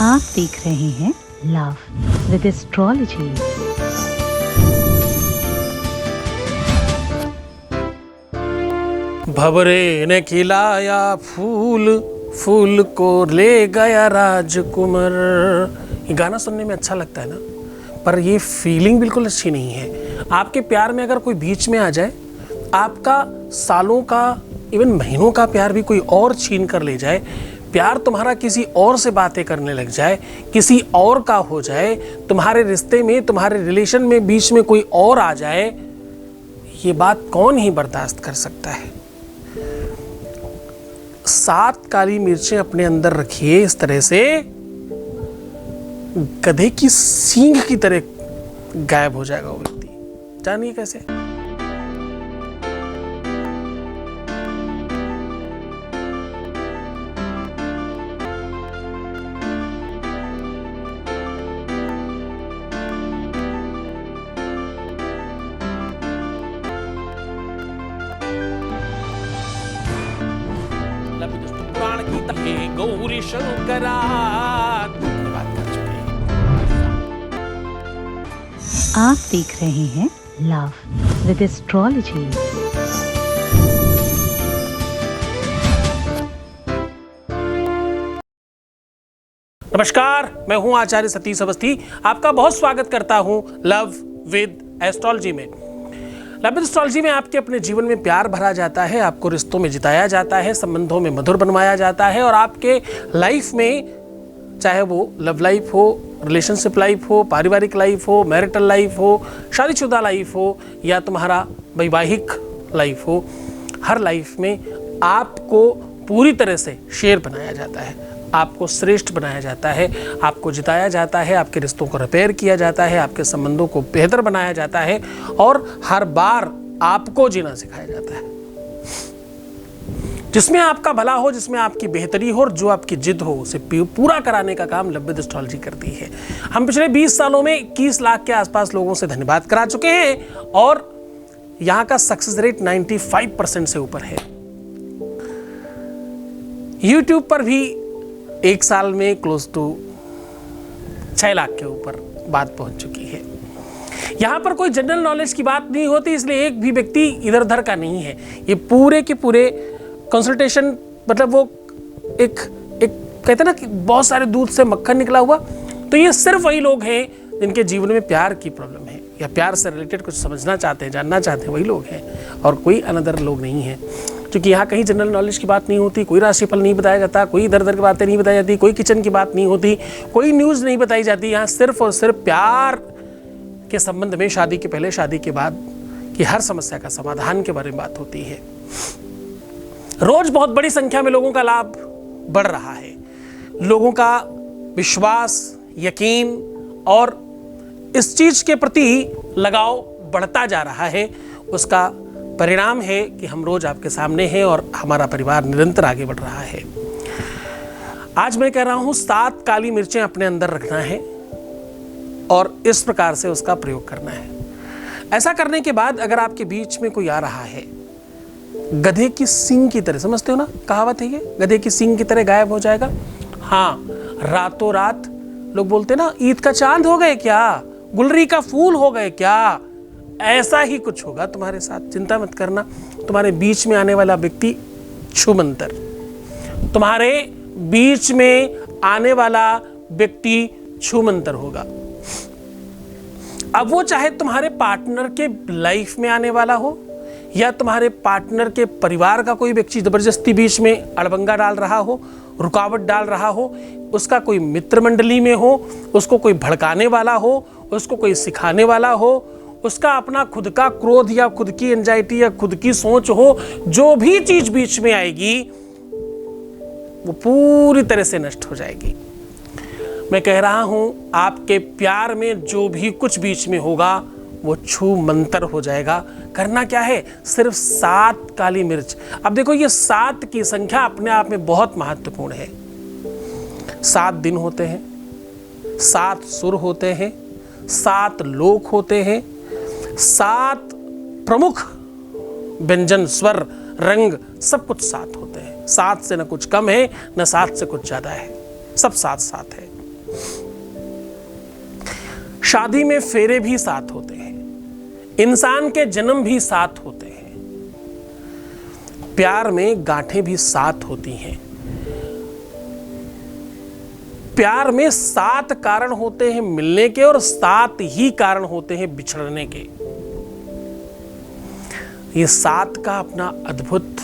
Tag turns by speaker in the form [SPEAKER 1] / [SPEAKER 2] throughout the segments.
[SPEAKER 1] आप देख रहे हैं लव विद एस्ट्रोलॉजी।
[SPEAKER 2] भंवरे ने खिलाया फूल, फूल को ले गया राजकुमार। ये गाना सुनने में अच्छा लगता है ना, पर ये फीलिंग बिल्कुल अच्छी नहीं है। आपके प्यार में अगर कोई बीच में आ जाए, आपका सालों का इवन महीनों का प्यार भी कोई और छीन कर ले जाए, प्यार तुम्हारा किसी और से बातें करने लग जाए, किसी और का हो जाए, तुम्हारे रिश्ते में, तुम्हारे रिलेशन में बीच में कोई और आ जाए, ये बात कौन ही बर्दाश्त कर सकता है। 7 काली मिर्चें अपने अंदर रखिए, इस तरह से गधे की सींग की तरह गायब हो जाएगा वो व्यक्ति। जानिए कैसे। पुराण की गौरी शंकरा बात कर चुके हैं।
[SPEAKER 1] आप देख रहे हैं लव विद एस्ट्रोलॉजी।
[SPEAKER 2] नमस्कार, मैं हूं आचार्य सतीश अवस्थी। आपका बहुत स्वागत करता हूं लव विद एस्ट्रोलॉजी में। लव विद एस्ट्रोलॉजी में आपके अपने जीवन में प्यार भरा जाता है, आपको रिश्तों में जिताया जाता है, संबंधों में मधुर बनवाया जाता है, और आपके लाइफ में, चाहे वो लव लाइफ हो, रिलेशनशिप लाइफ हो, पारिवारिक लाइफ हो, मैरिटल लाइफ हो, शादीशुदा लाइफ हो, या तुम्हारा वैवाहिक लाइफ हो, हर लाइफ में आपको पूरी तरह से शेर बनाया जाता है, आपको श्रेष्ठ बनाया जाता है, आपको जिताया जाता है, आपके रिश्तों को रिपेयर किया जाता है, आपके संबंधों को बेहतर बनाया जाता है, और हर बार आपको जीना सिखाया जाता है। जिसमें आपका भला हो, जिसमें आपकी बेहतरी हो, और जो आपकी जिद हो उसे पूरा कराने का काम लव विद एस्ट्रोलॉजी करती है। हम पिछले 20 सालों में 21 लाख के आसपास लोगों से धन्यवाद करा चुके हैं, और यहाँ का सक्सेस रेट 95% से ऊपर है। YouTube पर भी 1 साल में क्लोज टू 6 लाख के ऊपर बात पहुंच चुकी है। यहाँ पर कोई जनरल नॉलेज की बात नहीं होती, इसलिए एक भी व्यक्ति इधर उधर का नहीं है। ये पूरे के पूरे कंसल्टेशन, मतलब वो एक कहते हैं ना कि बहुत सारे दूध से मक्खन निकला हुआ, तो ये सिर्फ वही लोग हैं जिनके जीवन में प्यार की प्रॉब्लम है, या प्यार से रिलेटेड कुछ समझना चाहते हैं, जानना चाहते हैं, वही लोग हैं, और कोई अनदर लोग नहीं हैं। क्योंकि यहाँ कहीं जनरल नॉलेज की बात नहीं होती, कोई राशिफल नहीं बताया जाता, कोई इधर उधर की बातें नहीं बताई जाती, कोई किचन की बात नहीं होती, कोई न्यूज़ नहीं बताई जाती। यहाँ सिर्फ और सिर्फ प्यार के संबंध में, शादी के पहले, शादी के बाद की हर समस्या का समाधान के बारे में बात होती है। रोज बहुत बड़ी संख्या में लोगों का लाभ बढ़ रहा है, लोगों का विश्वास, यकीन और इस चीज के प्रति लगाव बढ़ता जा रहा है। उसका परिणाम है कि हम रोज आपके सामने हैं और हमारा परिवार निरंतर आगे बढ़ रहा है। आज मैं कह रहा हूं 7 काली मिर्चें अपने अंदर रखना है और इस प्रकार से उसका प्रयोग करना है। ऐसा करने के बाद अगर आपके बीच में कोई आ रहा है, गधे की सींग की तरह, समझते हो ना कहावत है ये, गधे की सींग की तरह गायब हो जाएगा। हाँ, रातों रात लोग बोलते ना, ईद का चांद हो गए क्या, गुलरी का फूल हो गए क्या, ऐसा ही कुछ होगा तुम्हारे साथ। चिंता मत करना, तुम्हारे बीच में आने वाला व्यक्ति छूमंतर, तुम्हारे बीच में आने वाला व्यक्ति छूमंतर होगा। अब वो चाहे तुम्हारे पार्टनर के लाइफ में आने वाला हो, या तुम्हारे पार्टनर के परिवार का कोई व्यक्ति जबरदस्ती बीच में अड़बंगा डाल रहा हो, रुकावट डाल रहा हो, उसका कोई मित्र मंडली में हो, उसको कोई भड़काने वाला हो, उसको कोई सिखाने वाला हो, उसका अपना खुद का क्रोध या खुद की एंजाइटी या खुद की सोच हो, जो भी चीज बीच में आएगी वो पूरी तरह से नष्ट हो जाएगी। मैं कह रहा हूं, आपके प्यार में जो भी कुछ बीच में होगा वो छू मंतर हो जाएगा। करना क्या है, सिर्फ 7 काली मिर्च। अब देखो, ये 7 की संख्या अपने आप में बहुत महत्वपूर्ण है। 7 दिन होते हैं, 7 सुर होते हैं, 7 लोक होते हैं, 7 प्रमुख व्यंजन, स्वर, रंग, सब कुछ 7 होते हैं। 7 से न कुछ कम है, न 7 से कुछ ज्यादा है, सब 7 है। शादी में फेरे भी साथ होते हैं, इंसान के जन्म भी साथ होते हैं, प्यार में गांठें भी साथ होती हैं। प्यार में 7 कारण होते हैं मिलने के और 7 ही कारण होते हैं बिछड़ने के। ये 7 का अपना अद्भुत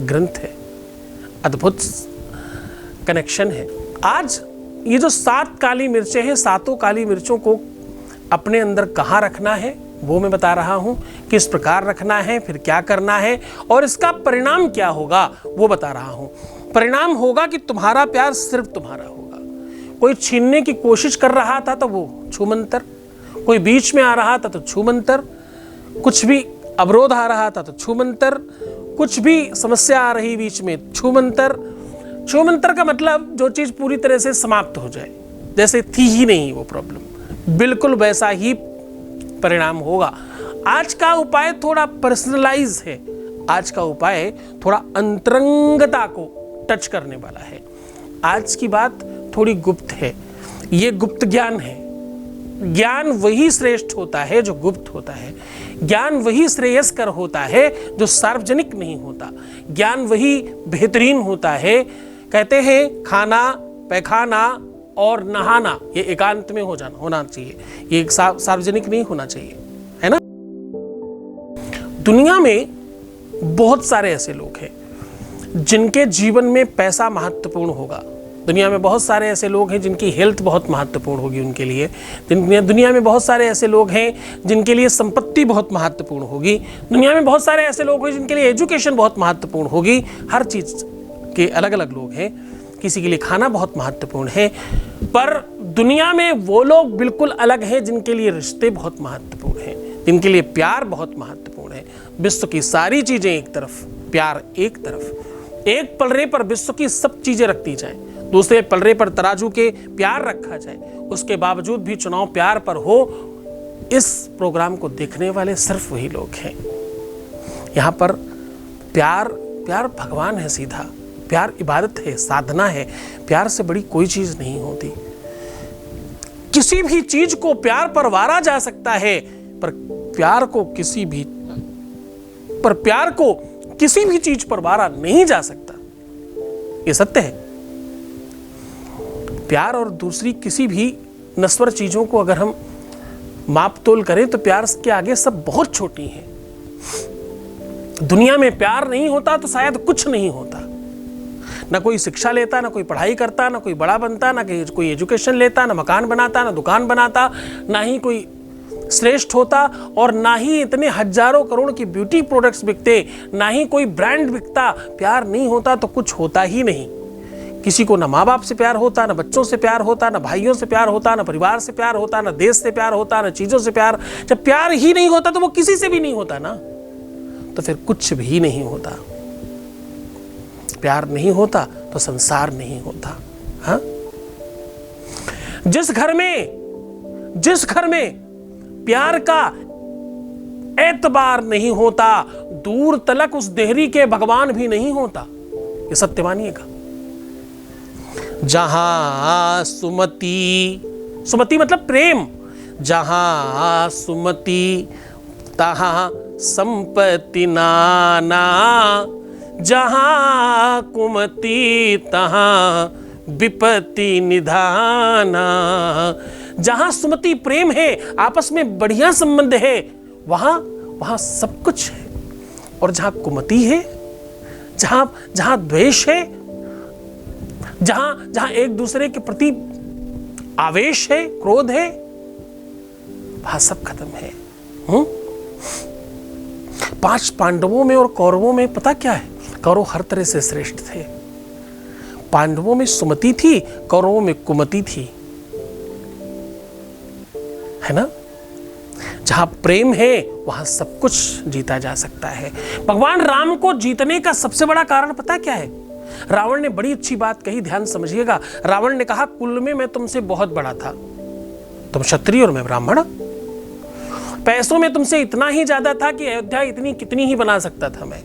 [SPEAKER 2] ग्रंथ है, अद्भुत कनेक्शन है। आज ये जो 7 काली मिर्चें हैं, 7 काली मिर्चों को अपने अंदर कहाँ रखना है वो मैं बता रहा हूं, किस प्रकार रखना है, फिर क्या करना है और इसका परिणाम क्या होगा वो बता रहा हूं। परिणाम होगा कि तुम्हारा प्यार सिर्फ तुम्हारा होगा। कोई छीनने की कोशिश कर रहा था तो वो छूमंतर, कोई बीच में आ रहा था तो छूमंतर, कुछ भी अवरोध आ रहा था तो छूमंतर, कुछ भी समस्या आ रही बीच में छूमंतर। छूमंतर का मतलब जो चीज पूरी तरह से समाप्त हो जाए, जैसे थी ही नहीं वो प्रॉब्लम, बिल्कुल वैसा ही परिणाम होगा। आज का उपाय थोड़ा पर्सनलाइज है, आज का उपाय थोड़ा अंतरंगता को टच करने वाला है। आज की बात थोड़ी गुप्त है, ये गुप्त ज्ञान है। ज्ञान वही श्रेष्ठ होता है जो गुप्त होता है, ज्ञान वही श्रेयस्कर होता है जो सार्वजनिक नहीं होता, ज्ञान वही बेहतरीन होता है। कहते हैं खाना, पैखाना और नहाना ये एकांत में होना चाहिए, ये एक सार्वजनिक नहीं होना चाहिए, है ना। दुनिया में बहुत सारे ऐसे लोग हैं जिनके जीवन में पैसा महत्वपूर्ण होगा। दुनिया में बहुत सारे ऐसे लोग हैं जिनकी हेल्थ बहुत महत्वपूर्ण होगी उनके लिए। दुनिया में बहुत सारे ऐसे लोग हैं जिनके लिए संपत्ति बहुत महत्वपूर्ण होगी। दुनिया में बहुत सारे ऐसे लोग हैं जिनके लिए एजुकेशन बहुत महत्वपूर्ण होगी। हर चीज़ के अलग अलग लोग हैं। किसी के लिए खाना बहुत महत्वपूर्ण है, पर दुनिया में वो लोग बिल्कुल अलग हैं जिनके लिए रिश्ते बहुत महत्वपूर्ण हैं, जिनके लिए प्यार बहुत महत्वपूर्ण है। विश्व की सारी चीज़ें एक तरफ, प्यार एक तरफ। एक पलड़े पर विश्व की सब चीज़ें रख दी जाएं, दूसरे पलड़े पर तराजू के प्यार रखा जाए, उसके बावजूद भी चुनाव प्यार पर हो। इस प्रोग्राम को देखने वाले सिर्फ वही लोग हैं। यहाँ पर प्यार भगवान है सीधा, प्यार इबादत है, साधना है। प्यार से बड़ी कोई चीज नहीं होती। किसी भी चीज को प्यार पर वारा जा सकता है, पर प्यार को किसी भी चीज पर वारा नहीं जा सकता। ये सत्य है। प्यार और दूसरी किसी भी नश्वर चीजों को अगर हम माप तोल करें तो प्यार के आगे सब बहुत छोटी हैं। दुनिया में प्यार नहीं होता तो शायद कुछ नहीं होता। ना कोई शिक्षा लेता, ना कोई पढ़ाई करता, ना कोई बड़ा बनता, ना कोई एजुकेशन लेता, ना मकान बनाता, ना दुकान बनाता, ना ही कोई श्रेष्ठ होता, और ना ही इतने हजारों करोड़ की ब्यूटी प्रोडक्ट्स बिकते, ना ही कोई ब्रांड बिकता। प्यार नहीं होता तो कुछ होता ही नहीं। किसी को ना माँ बाप से प्यार होता, ना बच्चों से प्यार होता, ना भाइयों से प्यार होता, ना परिवार से प्यार होता, ना देश से प्यार होता, ना चीजों से प्यार। जब प्यार ही नहीं होता तो वो किसी से भी नहीं होता ना, तो फिर कुछ भी नहीं होता। प्यार नहीं होता तो संसार नहीं होता। हाँ? जिस घर में प्यार का एतबार नहीं होता, दूर तलक उस देहरी के भगवान भी नहीं होता। ये सत्य मानिएगा। जहां सुमति मतलब प्रेम, जहां सुमति तहां संपत्ति नाना, जहां कुमति तहां विपत्ति निधाना। जहां सुमति प्रेम है, आपस में बढ़िया संबंध है, वहां सब कुछ है। और जहां कुमति है, जहां द्वेष है, जहां एक दूसरे के प्रति आवेश है, क्रोध है, वहां सब खत्म है। 5 पांडवों में और कौरवों में पता क्या है? कौरव हर तरह से श्रेष्ठ थे। पांडवों में सुमति थी, कौरवों में कुमति थी, है ना। जहां प्रेम है वहां सब कुछ जीता जा सकता है। भगवान राम को जीतने का सबसे बड़ा कारण पता क्या है? रावण ने बड़ी अच्छी बात कही, ध्यान समझिएगा। रावण ने कहा, कुल में मैं तुमसे बहुत बड़ा था, तुम क्षत्रिय और मैं ब्राह्मण। पैसों में तुमसे इतना ही ज्यादा था कि अयोध्या इतनी कितनी ही बना सकता था मैं।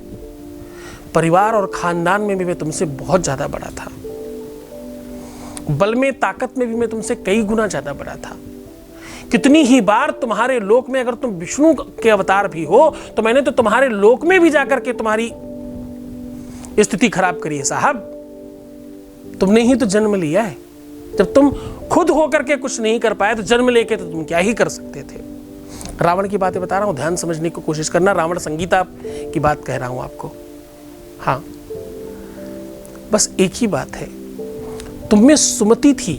[SPEAKER 2] परिवार और खानदान में भी मैं तुमसे बहुत ज्यादा बड़ा था। बल में, ताकत में भी मैं तुमसे कई गुना ज्यादा बड़ा था। कितनी ही बार तुम्हारे लोक में, अगर तुम विष्णु के अवतार भी हो, तो मैंने तो तुम्हारे लोक में भी जाकर के तुम्हारी स्थिति खराब करी है साहब। तुमने ही तो जन्म लिया है। जब तुम खुद होकर के कुछ नहीं कर पाए तो जन्म लेके तो तुम क्या ही कर सकते थे। रावण की बातें बता रहा हूं, ध्यान समझने की कोशिश करना। रावण संगीता की बात कह रहा हूं आपको। हाँ, बस एक ही बात है, तुम में सुमति थी।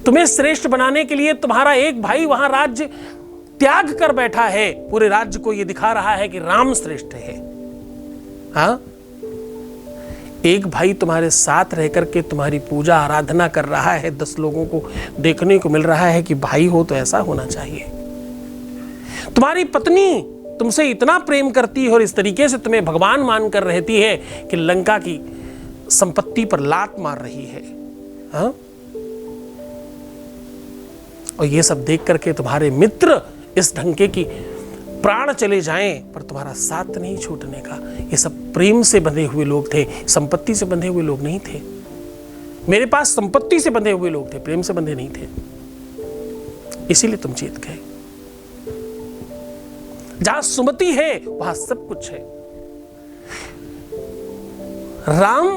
[SPEAKER 2] तुम्हें श्रेष्ठ बनाने के लिए तुम्हारा एक भाई वहां राज्य त्याग कर बैठा है, पूरे राज्य को यह दिखा रहा है कि राम श्रेष्ठ है। हाँ, एक भाई तुम्हारे साथ रह करके तुम्हारी पूजा आराधना कर रहा है। 10 लोगों को देखने को मिल रहा है कि भाई हो तो ऐसा होना चाहिए। तुम्हारी पत्नी तुमसे इतना प्रेम करती है और इस तरीके से तुम्हें भगवान मानकर रहती है कि लंका की संपत्ति पर लात मार रही है। हाँ? और ये सब देख करके तुम्हारे मित्र इस ढंग की प्राण चले जाएं पर तुम्हारा साथ नहीं छूटने का। ये सब प्रेम से बंधे हुए लोग थे, संपत्ति से बंधे हुए लोग नहीं थे। मेरे पास संपत्ति से बंधे हुए लोग थे, प्रेम से बंधे नहीं थे। इसीलिए तुम जीत गए। जहां सुमति है वहां सब कुछ है। राम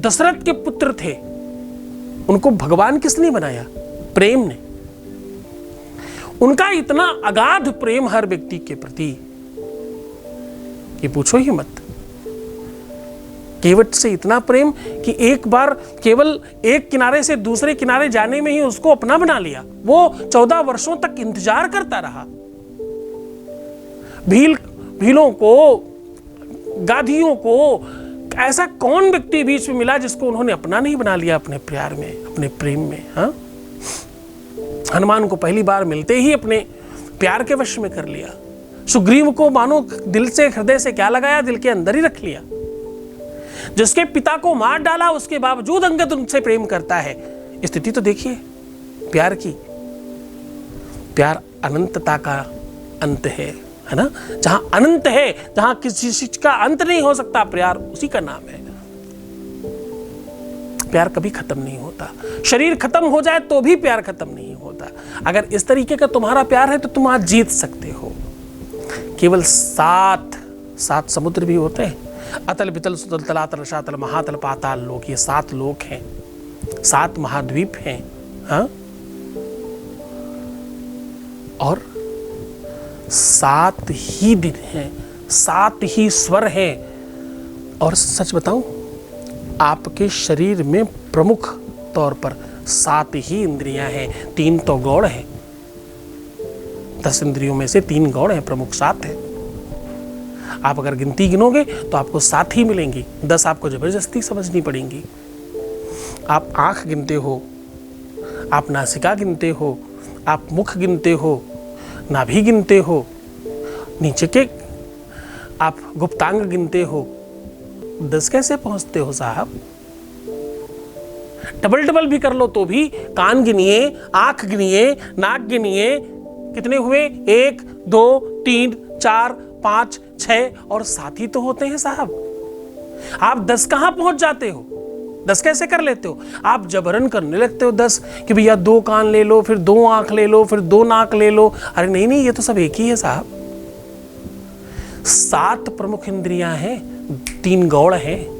[SPEAKER 2] दशरथ के पुत्र थे, उनको भगवान किसने बनाया? प्रेम ने। उनका इतना अगाध प्रेम हर व्यक्ति के प्रति कि पूछो ही मत। केवट से इतना प्रेम कि एक बार केवल एक किनारे से दूसरे किनारे जाने में ही उसको अपना बना लिया। वो 14 वर्षों तक इंतजार करता रहा। भीलों को, गाधियों को, ऐसा कौन व्यक्ति बीच में मिला जिसको उन्होंने अपना नहीं बना लिया अपने प्यार में, अपने प्रेम में। हाँ, हनुमान को पहली बार मिलते ही अपने प्यार के वश में कर लिया। सुग्रीव को मानो दिल से, हृदय से क्या लगाया, दिल के अंदर ही रख लिया। जिसके पिता को मार डाला उसके बावजूद अंगद उनसे प्रेम करता है। स्थिति तो देखिए प्यार की। प्यार अनंतता का अंत है ना? जहां अनंत है, जहां किसी चीज का अंत नहीं हो सकता, प्यार उसी का नाम है। प्यार कभी खत्म नहीं होता। शरीर खत्म हो जाए तो भी प्यार खत्म नहीं होता। अगर इस तरीके का तुम्हारा प्यार है तो तुम आज जीत सकते हो। केवल 7 समुद्र भी होते हैं। अतल, बितल, सुतल, तलातल, रसातल, महातल, पाताल लोक, ये 7 लोक हैं, 7 महाद्वीप हैं। हाँ? और 7 ही दिन हैं, 7 ही स्वर हैं। और सच बताऊं, आपके शरीर में प्रमुख तौर पर 7 ही इंद्रियां हैं। 3 तो गौड़ हैं। 10 इंद्रियों में से 3 गौड़ हैं, प्रमुख 7 हैं। आप अगर गिनती गिनोगे तो आपको 7 ही मिलेंगी, 10 आपको जबरदस्ती समझनी पड़ेंगी। आप आंख गिनते हो, आप नासिका गिनते हो, आप मुख गिनते हो, नाभि गिनते हो, नीचे के आप गुप्तांग गिनते हो। 10 कैसे पहुंचते हो साहब? डबल भी कर लो तो भी कान गिनिए, आंख गिनिए, नाक गिनिए, कितने हुए? 1, 2, 3, 4, 5, 6 और 7 ही तो होते हैं साहब। आप 10 कहां पहुंच जाते हो? 10 कैसे कर लेते हो? आप जबरन करने लगते हो 10 कि भैया 2 कान ले लो, फिर 2 आंख ले लो, फिर 2 नाक ले लो। अरे नहीं, ये तो सब एक ही है साहब। 7 प्रमुख इंद्रियां हैं, 3 गौड़ हैं।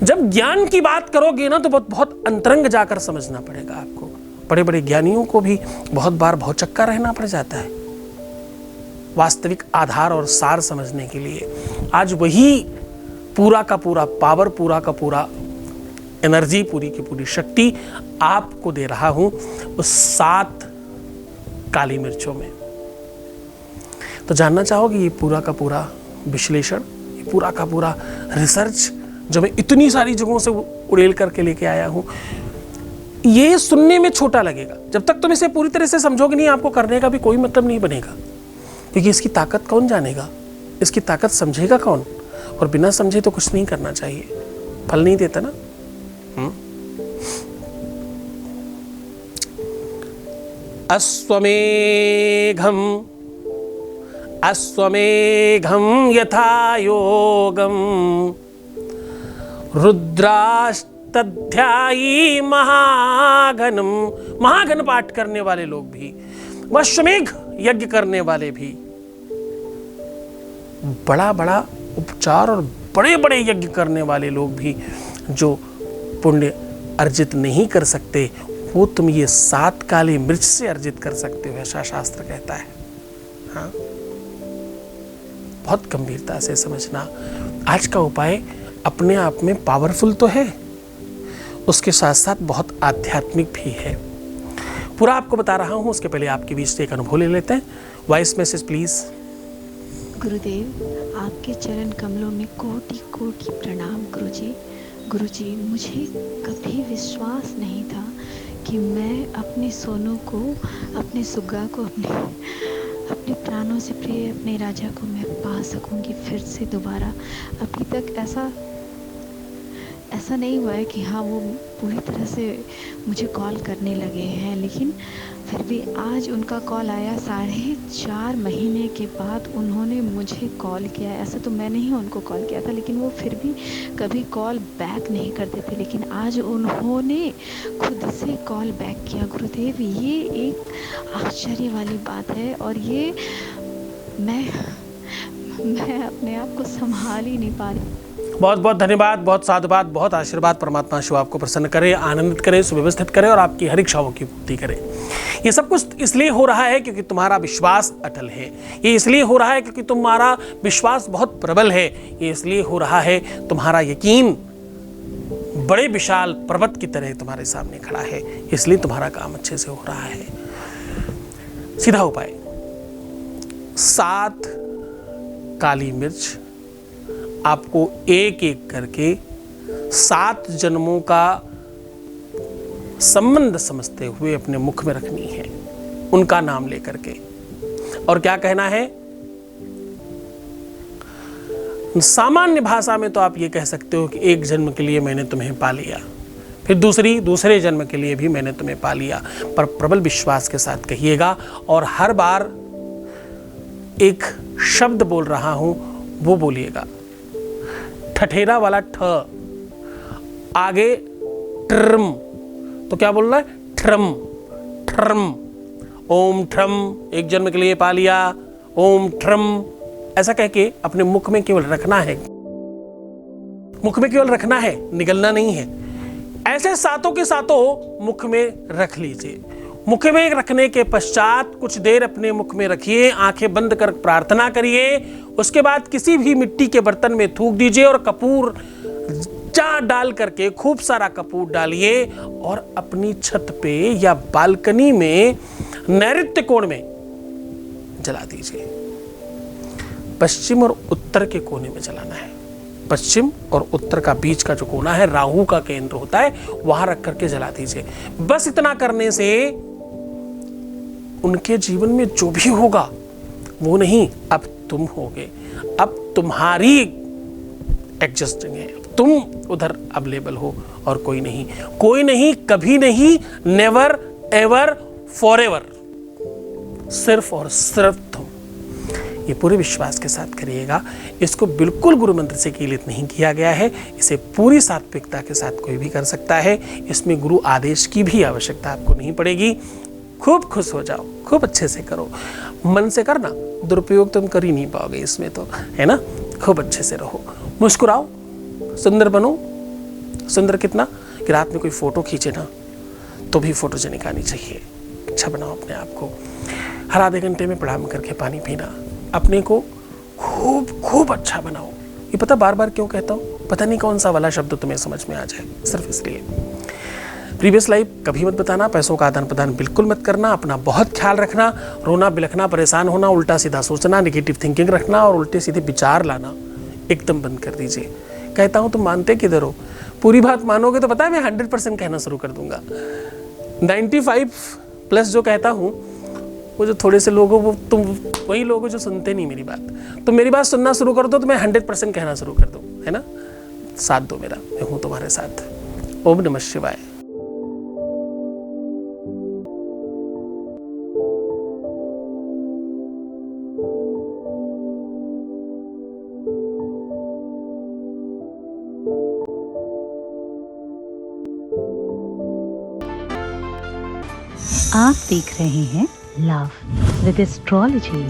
[SPEAKER 2] जब ज्ञान की बात करोगे ना तो बहुत अंतरंग जाकर समझना पड़ेगा आपको। बड़े बड़े ज्ञानियों को भी बहुत बार भौचक्का रहना पड़ जाता है वास्तविक आधार और सार समझने के लिए। आज वही पूरा का पूरा पावर, पूरा का पूरा एनर्जी, पूरी की पूरी शक्ति आपको दे रहा हूं उस 7 काली मिर्चों में। तो जानना चाहोगे ये पूरा का पूरा विश्लेषण, ये पूरा का पूरा रिसर्च जो मैं इतनी सारी जगहों से उड़ेल करके लेके आया हूं, ये सुनने में छोटा लगेगा। जब तक तुम इसे पूरी तरह से समझोगे नहीं, आपको करने का भी कोई मतलब नहीं बनेगा। क्योंकि इसकी ताकत कौन जानेगा, इसकी ताकत समझेगा कौन? और बिना समझे तो कुछ नहीं करना चाहिए, फल नहीं देता ना। अश्वमेघं यथा योगं रुद्राष्टमं तध्यायी महागणम, महागण पाठ करने वाले लोग भी, वश्वमेघ यज्ञ करने वाले भी, बड़ा बड़ा उपचार और बड़े बड़े यज्ञ करने वाले लोग भी जो पुण्य अर्जित नहीं कर सकते, वो तुम ये 7 काली मिर्च से अर्जित कर सकते हो, ऐसा शास्त्र कहता है। हाँ, बहुत गंभीरता से समझना। आज का उपाय अपने आप में पावरफुल तो है, उसके साथ साथ बहुत आध्यात्मिक भी है। पूरा आपको बता रहा हूं, उसके पहले आपके बीच से एक अनुभव ले लेते हैं। Voice message please.
[SPEAKER 3] गुरुदेव, आपके चरण कमलों में कोटि कोटि प्रणाम गुरुजी। गुरुजी, मुझे कभी विश्वास नहीं था कि मैं अपने सोनू को, अपने सुग्गा को, अपने प्राणों से प्रिय अपने राजा को मैं पा सकूंगी फिर से दोबारा। अभी तक ऐसा नहीं हुआ है कि हाँ वो पूरी तरह से मुझे कॉल करने लगे हैं, लेकिन फिर भी आज उनका कॉल आया। 4.5 महीने के बाद उन्होंने मुझे कॉल किया। ऐसा तो मैंने ही उनको कॉल किया था, लेकिन वो फिर भी कभी कॉल बैक नहीं करते थे, लेकिन आज उन्होंने खुद से कॉल बैक किया। गुरुदेव, ये एक आश्चर्य वाली बात है और ये मैं अपने आप को संभाल ही नहीं पा रही।
[SPEAKER 2] बहुत बहुत धन्यवाद, बहुत साधुवाद, बहुत आशीर्वाद। परमात्मा शिव आपको प्रसन्न करे, आनंदित करे, सुव्यवस्थित करे और आपकी हर इच्छाओं की पूर्ति करे। ये सब कुछ इसलिए हो रहा है क्योंकि तुम्हारा विश्वास अटल है। ये इसलिए हो रहा है क्योंकि तुम्हारा विश्वास बहुत प्रबल है। ये इसलिए हो रहा है, तुम्हारा यकीन बड़े विशाल पर्वत की तरह तुम्हारे सामने खड़ा है, इसलिए तुम्हारा काम अच्छे से हो रहा है। सीधा उपाय, 7 काली मिर्च आपको एक एक करके 7 जन्मों का संबंध समझते हुए अपने मुख में रखनी है, उनका नाम लेकर के। और क्या कहना है? सामान्य भाषा में तो आप ये कह सकते हो कि एक जन्म के लिए मैंने तुम्हें पा लिया, फिर दूसरे जन्म के लिए भी मैंने तुम्हें पा लिया। पर प्रबल विश्वास के साथ कहिएगा और हर बार एक शब्द बोल रहा हूं वो बोलिएगा। ठठेरा वाला ठ, आगे ट्रम, तो क्या बोल रहा है? Term term. ओम ट्रम, एक जन्म के लिए पा लिया, ओम ट्रम, ऐसा कह के अपने मुख में केवल रखना है, मुख में केवल रखना है, निगलना नहीं है। ऐसे 7 के 7 मुख में रख लीजिए। मुख में रखने के पश्चात कुछ देर अपने मुख में रखिए, आंखें बंद कर प्रार्थना करिए। उसके बाद किसी भी मिट्टी के बर्तन में थूक दीजिए और कपूर जा डाल करके, खूब सारा कपूर डालिए और अपनी छत पे या बालकनी में नैऋत्य कोण में जला दीजिए। पश्चिम और उत्तर के कोने में जलाना है। पश्चिम और उत्तर का बीच का जो कोना है, राहु का केंद्र होता है, वहां रख करके जला दीजिए। बस इतना करने से उनके जीवन में जो भी होगा वो नहीं, अब तुम होगे, अब तुम्हारी एडजस्टिंग है, तुम उधर अवेलेबल हो और कोई नहीं, कोई नहीं, कभी नहीं, नेवर एवर फॉरएवर, सिर्फ और सिर्फ तुम। ये पूरे विश्वास के साथ करिएगा। इसको बिल्कुल गुरु मंत्र से कीलित नहीं किया गया है, इसे पूरी सात्विकता के साथ कोई भी कर सकता है। इसमें गुरु आदेश की भी आवश्यकता आपको नहीं पड़ेगी। खूब खुश हो जाओ, खूब अच्छे से करो, मन से करना, दुरुपयोग तुम कर ही नहीं पाओगे इसमें, तो है ना। खूब अच्छे से रहो, मुस्कुराओ, सुंदर बनो। सुंदर कितना कि रात में कोई फोटो खींचे ना तो भी फोटोजेनिक आनी चाहिए। अच्छा बनाओ अपने आप को। हर आधे घंटे में प्रणाम करके पानी पीना, अपने को खूब खूब अच्छा बनाओ। ये पता बार बार क्यों कहता हूँ? पता नहीं कौन सा वाला शब्द तुम्हें समझ में आ जाए, सिर्फ इसलिए। प्रीवियस लाइफ कभी मत बताना, पैसों का आदान प्रदान बिल्कुल मत करना, अपना बहुत ख्याल रखना, रोना बिलखना, परेशान होना, उल्टा सीधा सोचना, नेगेटिव थिंकिंग रखना और उल्टे सीधे विचार लाना एकदम बंद कर दीजिए। कहता हूँ तुम मानते किधर हो? पूरी बात मानोगे तो पता है मैं 100% कहना शुरू कर दूंगा। 95+ जो कहता हूँ, वो जो थोड़े से लोग हो, वो तुम वही लोग हो जो सुनते नहीं मेरी बात। तो मेरी बात सुनना शुरू कर दो तो मैं 100% कहना शुरू कर दूँ, है ना। साथ दो मेरा, मैं हूँ तुम्हारे साथ। ओम नमः शिवाय।
[SPEAKER 1] आप देख रहे हैं लव विद एस्ट्रोलॉजी।